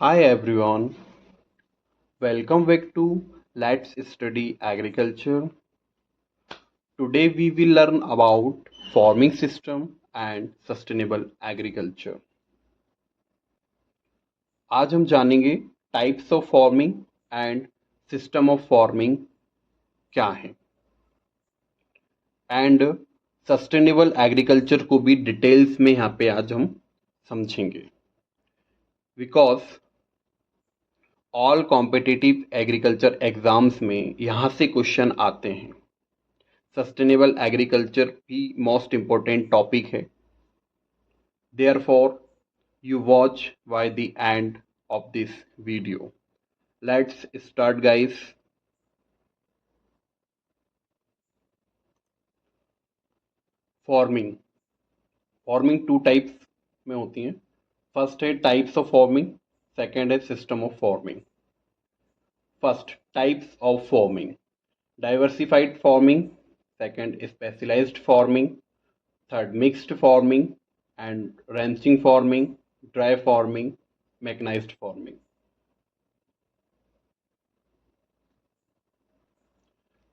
Hi everyone, welcome back to Let's Study Agriculture. Today we will learn about farming system and sustainable agriculture. आज हम जानेंगे types of farming and system of farming क्या है and sustainable agriculture को भी details में यहाँ पे आज हम समझेंगे because all competitive agriculture exams में यहाँ से क्वेश्चन आते हैं. सस्टेनेबल एग्रीकल्चर भी मोस्ट इम्पोर्टेंट टॉपिक है. Therefore you watch by the end of this video. Let's start guys. Farming two types में होती हैं. फर्स्ट है टाइप्स ऑफ फार्मिंग, सेकंड है system of farming. First types of farming. Diversified farming, second specialised farming, third mixed farming and ranching farming, dry farming, mechanised farming.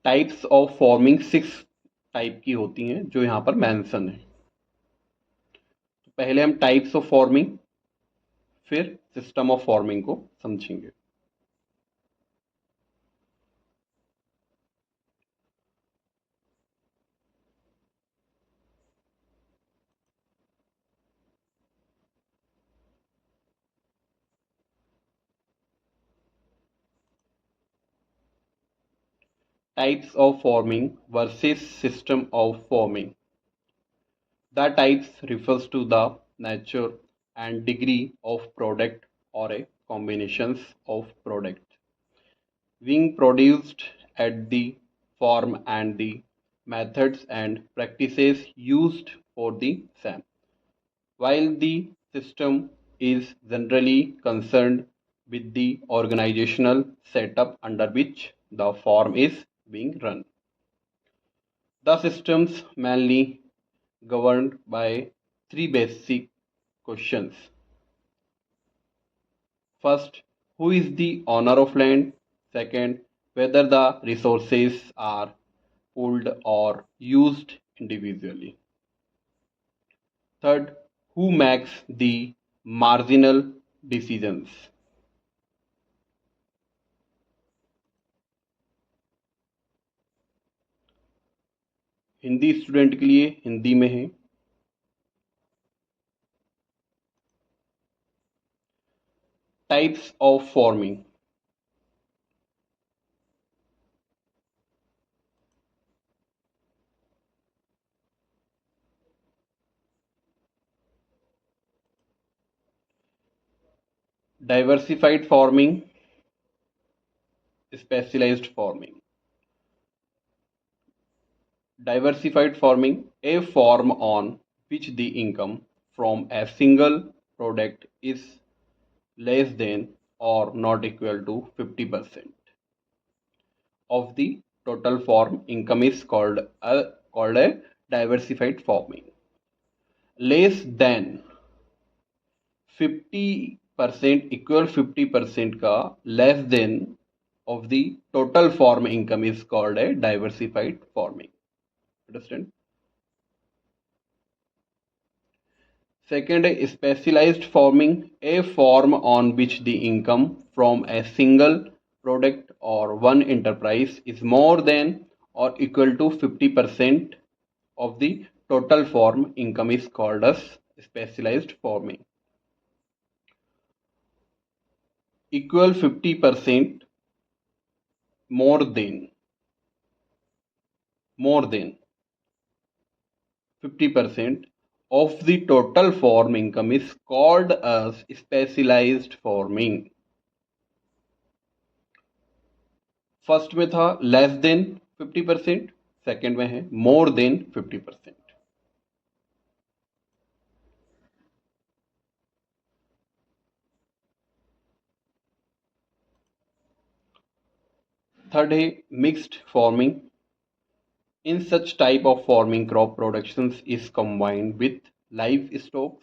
Types of farming 6 type की होती हैं जो यहाँ पर mention है. तो पहले हम टाइप्स ऑफ फार्मिंग फिर सिस्टम ऑफ फार्मिंग को समझेंगे. Types of farming versus system of farming. The types refers to the nature and degree of product or a combinations of product being produced at the farm and the methods and practices used for the same. While the system is generally concerned with the organizational setup under which the farm is being run. The systems mainly governed by three basic questions. First, who is the owner of land? Second, whether the resources are pooled or used individually. Third, who makes the marginal decisions? Hindi student के लिए हिंदी में है. Types of farming. Diversified farming, specialized farming. Diversified farming, a form on which the income from a single product is less than or not equal to 50% of the total farm income is called a diversified farming. Less than 50% equal 50% का less than of the total farm income is called a diversified farming. Understand? Second, a specialized farming, a form on which the income from a single product or one enterprise is more than or equal to 50% of the total farm income is called as specialized farming. Equal 50% more than 50% of the total farm income is called as specialized farming. First में था less than 50%, second में है more than 50%. Third है mixed farming. In such type of farming, crop production is combined with livestock,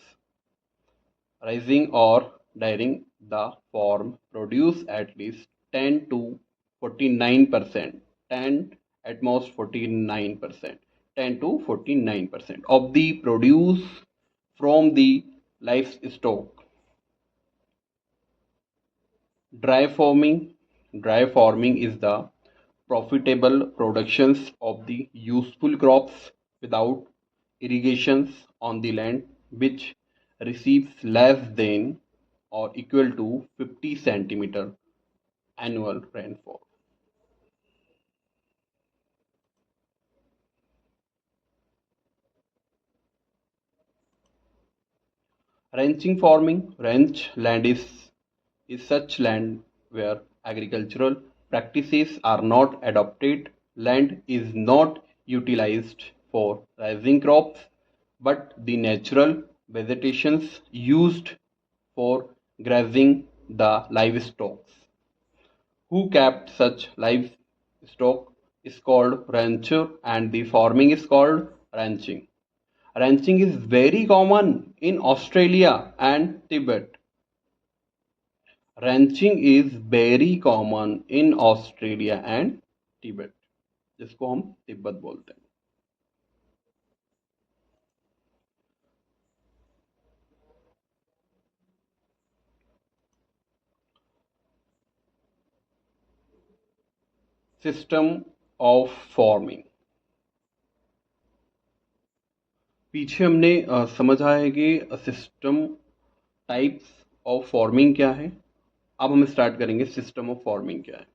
raising or dairying. the form produce at least 10 to 49%, 10 at most 49%, 10 to 49% of the produce from the livestock. Dry farming. Dry farming is the profitable productions of the useful crops without irrigations on the land which receives less than or equal to 50 centimeter annual rainfall. Ranching farming. Ranch land is such land where agricultural practices are not adopted. Land is not utilized for raising crops, but the natural vegetations used for grazing the livestock. Who kept such livestock is called rancher and the farming is called ranching. Ranching is very common in Australia and Tibet. Ranching is very common in Australia and Tibet, जिसको हम तिब्बत बोलते हैं. System of farming. पीछे हमने समझा है कि system types of farming क्या है. अब हम स्टार्ट करेंगे सिस्टम ऑफ फार्मिंग क्या है.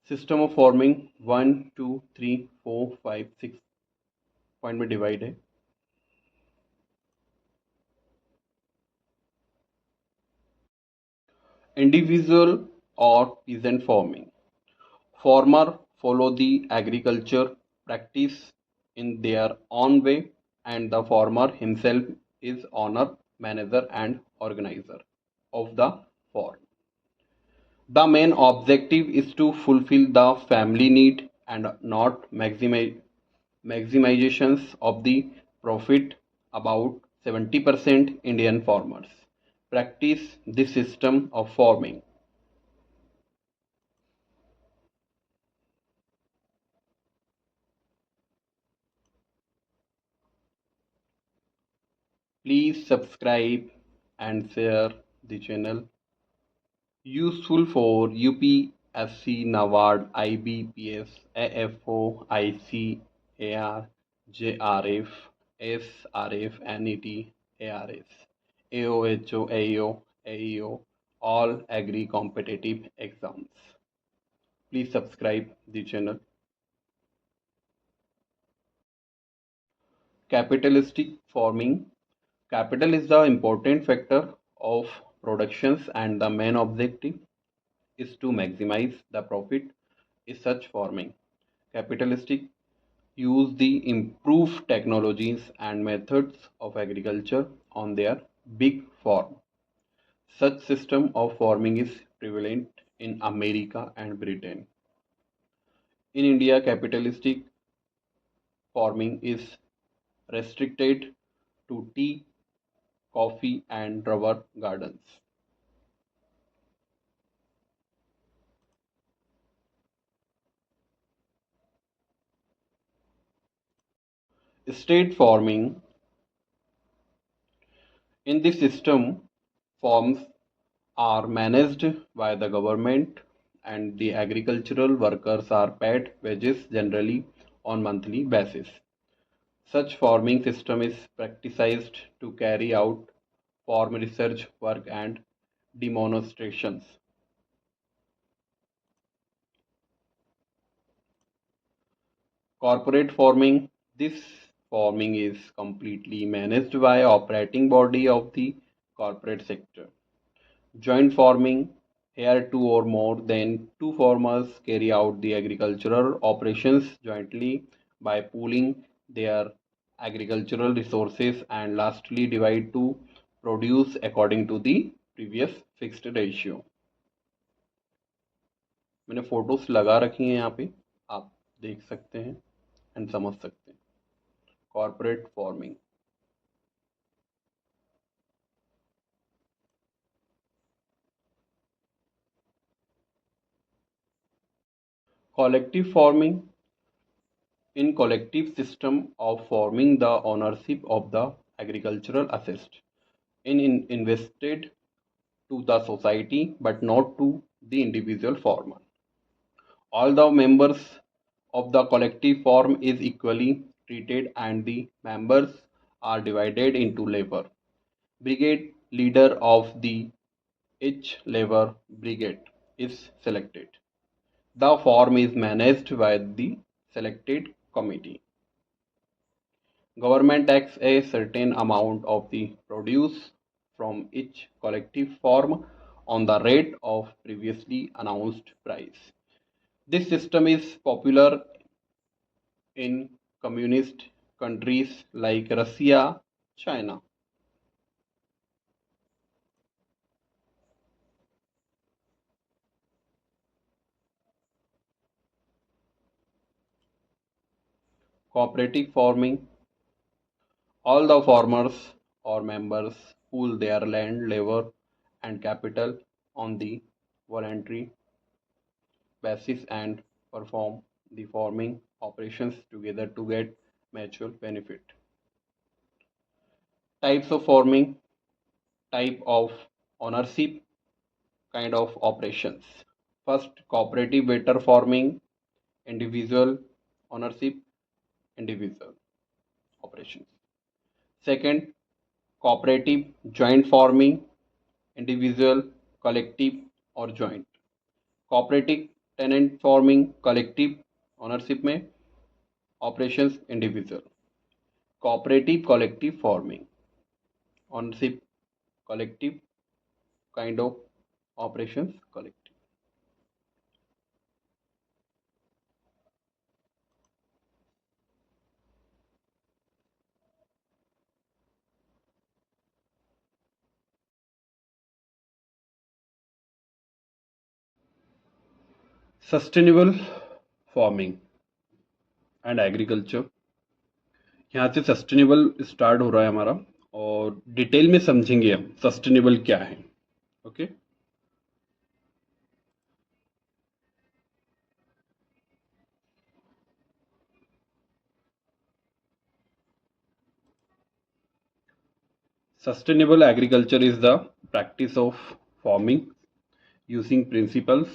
सिस्टम ऑफ फार्मिंग 1 2 3 4 5 6 पॉइंट में डिवाइड है. इंडिविजुअल और peasant farming. Farmer follow the agriculture practice in their own way, and the farmer himself is owner, manager, and organizer of the farm. The main objective is to fulfill the family need and not maximizations of the profit. About 70% Indian farmers practice this system of farming. Please subscribe and share the channel. Useful for UPSC, NABARD, IBPS, AFO, ICAR, JRF, SRF, NET, ARS, AOHO, AEO, AEO, all agri competitive exams. Please subscribe the channel. Capitalistic farming. Capital is the important factor of productions and the main objective is to maximize the profit is such farming. Capitalistic use the improved technologies and methods of agriculture on their big farm. Such system of farming is prevalent in America and Britain. In India, capitalistic farming is restricted to tea, coffee, and rubber gardens. State farming. In this system, farms are managed by the government and the agricultural workers are paid wages generally on monthly basis. Such farming system is practiced to carry out farm research work and demonstrations. Corporate farming. This farming is completely managed by operating body of the corporate sector. Joint farming. Here two or more than two farmers carry out the agricultural operations jointly by pooling their agricultural resources and lastly divide to produce according to the previous fixed ratio. मैंने photos लगा रखी हैं यहाँ पे, आप देख सकते हैं एंड समझ सकते हैं. corporate farming. Collective farming. In collective system of forming the ownership of the agricultural assets invested to the society but not to the individual farmer. All the members of the collective farm is equally treated and the members are divided into labor brigade. Leader of the each labor brigade is selected. The farm is managed by the selected committee. Government takes a certain amount of the produce from each collective farm on the rate of previously announced price. This system is popular in communist countries like Russia, China. Cooperative farming. All the farmers or members pool their land, labor, and capital on the voluntary basis and perform the farming operations together to get mutual benefit. Types of farming, type of ownership, kind of operations. First, cooperative better farming, individual ownership, individual operations. Second, cooperative joint farming, individual, collective, or joint. Cooperative tenant farming, collective ownership में, operations individual. Cooperative collective farming, ownership collective, kind of operations collective. Sustainable farming and agriculture, यहाँ से sustainable start हो रहा है हमारा और detail में समझेंगे हम सस्टेनेबल क्या है. Okay. Sustainable agriculture is the practice of farming using principles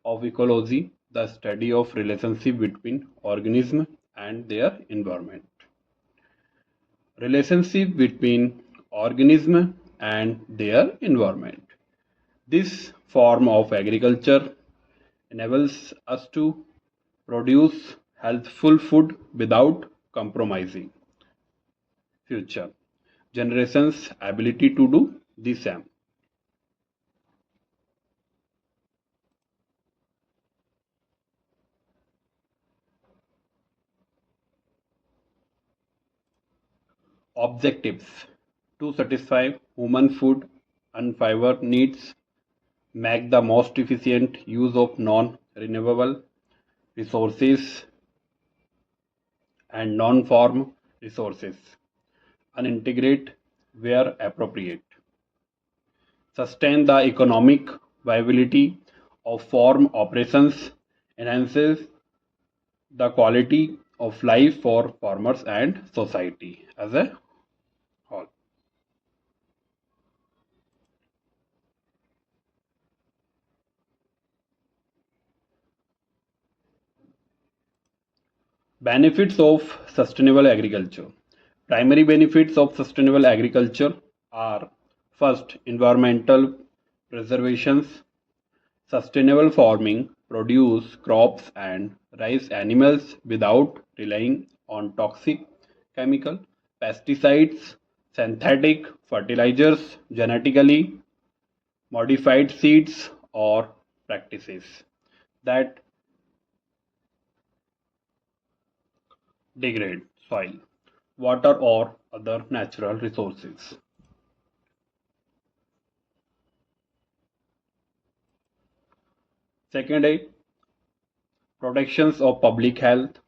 of ecology, the study of relationship between organism and their environment. Relationship between organism and their environment. This form of agriculture enables us to produce healthful food without compromising future generations' ability to do the same. Objectives: to satisfy human food and fiber needs, make the most efficient use of non-renewable resources and non-farm resources, and integrate where appropriate. Sustain the economic viability of farm operations, enhances the quality of life for farmers and society as a whole. Benefits of sustainable agriculture. Primary benefits of sustainable agriculture are: first, environmental preservations. Sustainable farming produce crops and raise animals without relying on toxic chemical, pesticides, synthetic fertilizers, genetically modified seeds or practices that degrade soil, water or other natural resources. Second, protections of public health.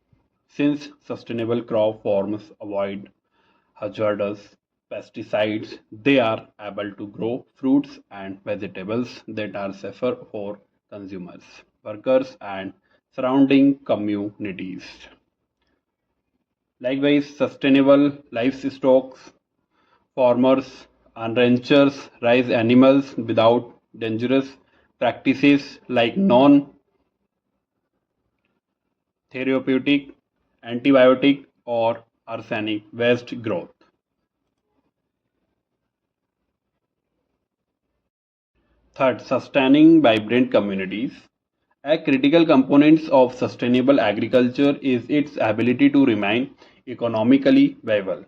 Since sustainable crop forms avoid hazardous pesticides, they are able to grow fruits and vegetables that are safer for consumers, workers, and surrounding communities. Likewise, sustainable livestock farmers and ranchers raise animals without dangerous practices like non therapeutic, antibiotic, or arsenic waste growth. Third, sustaining vibrant communities. A critical component of sustainable agriculture is its ability to remain economically viable,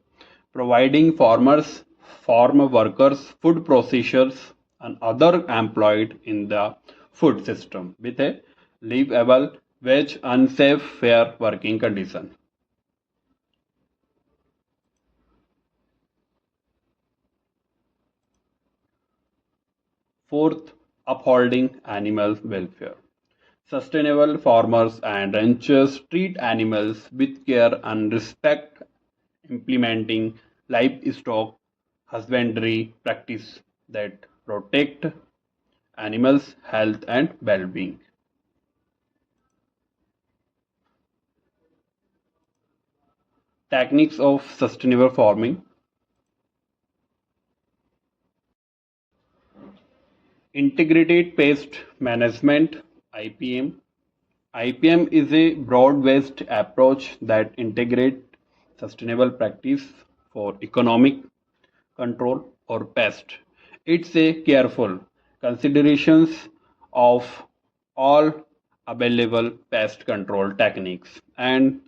providing farmers, farm workers, food processors, and other employed in the food system with a livable wage and safe, fair working condition. Fourth, upholding animal welfare. Sustainable farmers and ranchers treat animals with care and respect, implementing livestock husbandry practice that protect animals' health and well-being. Techniques of sustainable farming. Integrated pest management IPM. IPM is a broad-based approach that integrates sustainable practice for economic control or pest. It's a careful considerations of all available pest control techniques and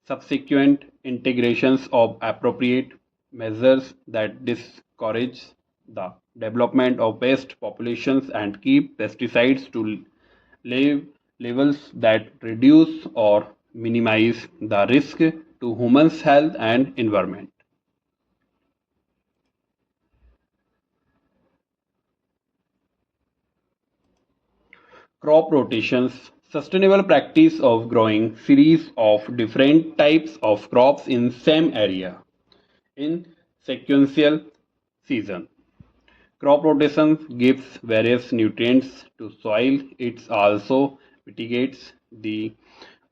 subsequent integrations of appropriate measures that discourage the development of pest populations and keep pesticides to levels that reduce or minimize the risk to humans' health and environment. Crop rotations, sustainable practice of growing series of different types of crops in same area in sequential season. Crop rotation gives various nutrients to soil. It also mitigates the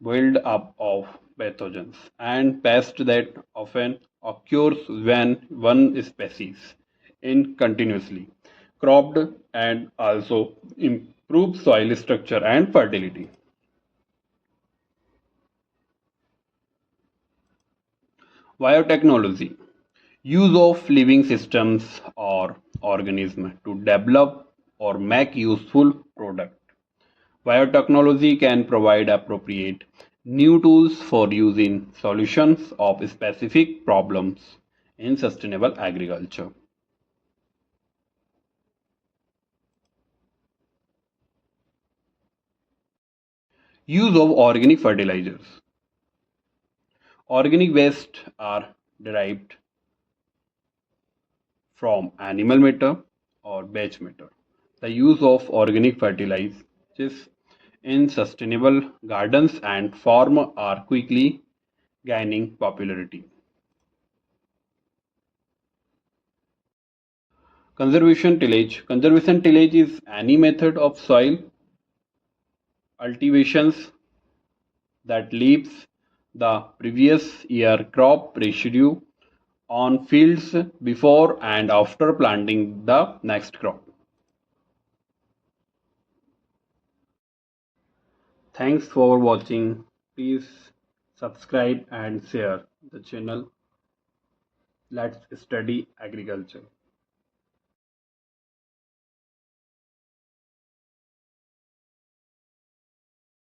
build up of pathogens and pests that often occurs when one species in continuously cropped and also improve soil structure and fertility. Biotechnology, use of living systems or organisms to develop or make useful product. Biotechnology can provide appropriate new tools for using solutions of specific problems in sustainable agriculture. Use of organic fertilizers. Organic waste are derived from animal matter or veg matter. The use of organic fertilizers in sustainable gardens and farm are quickly gaining popularity. Conservation tillage. Conservation tillage is any method of soil cultivations that leaves the previous year crop residue on fields before and after planting the next crop. Thanks for watching. Please subscribe and share the channel. Let's study agriculture.